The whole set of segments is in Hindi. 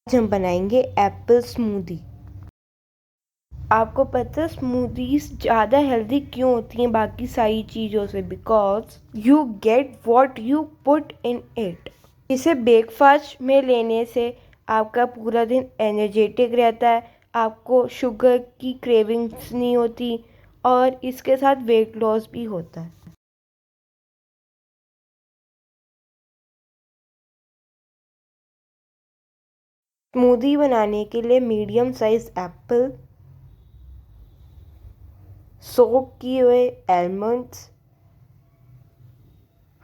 आज हम बनाएंगे एप्पल स्मूदी। आपको पता है स्मूदीज ज़्यादा हेल्दी क्यों होती हैं बाकी सारी चीज़ों से? Because you get what you put in it. इसे ब्रेकफास्ट में लेने से आपका पूरा दिन एनर्जेटिक रहता है, आपको शुगर की क्रेविंग्स नहीं होती और इसके साथ वेट लॉस भी होता है। स्मूदी बनाने के लिए मीडियम साइज एप्पल, सोक किए हुए almonds,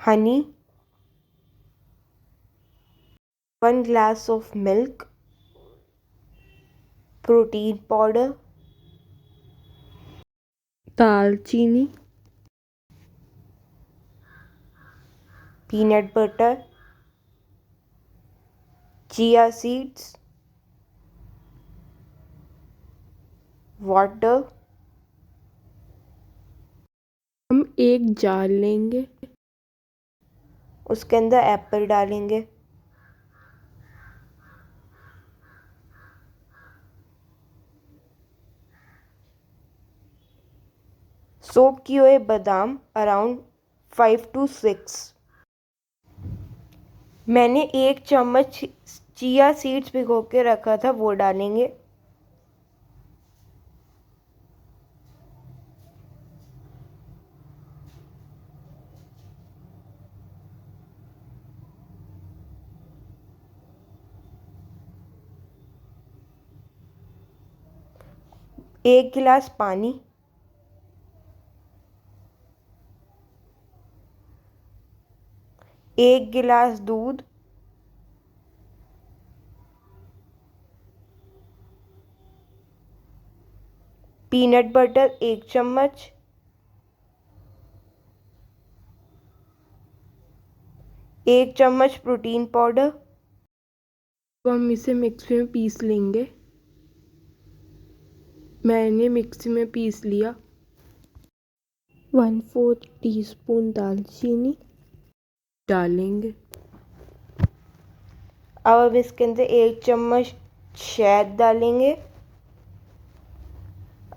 honey, 1 glass of milk, protein powder, दालचीनी, peanut butter, chia seeds, water. हम एक जार लेंगे, उसके अंदर एप्पल डालेंगे, सोक किए हुए बादाम अराउंड 5 to 6। मैंने 1 चम्मच चिया सीड्स भिगो के रखा था, वो डालेंगे। एक गिलास पानी, एक गिलास दूध, पीनट बटर 1 चम्मच, एक चम्मच प्रोटीन पाउडर। तो हम इसे मिक्सी में पीस लेंगे। मैंने मिक्सी में पीस लिया। 1/4 टीस्पून दालचीनी डालेंगे। अब हम इसके अंदर 1 चम्मच शहद डालेंगे।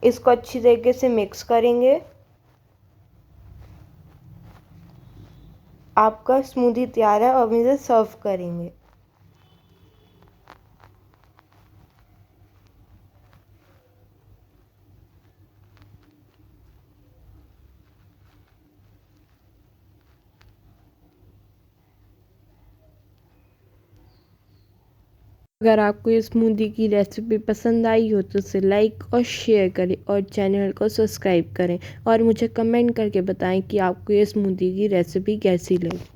इसको अच्छी तरीके से मिक्स करेंगे। आपका स्मूदी तैयार है और हम इसे सर्व करेंगे। अगर आपको ये स्मूदी की रेसिपी पसंद आई हो तो उसे लाइक और शेयर करें और चैनल को सब्सक्राइब करें और मुझे कमेंट करके बताएं कि आपको ये स्मूदी की रेसिपी कैसी लगी।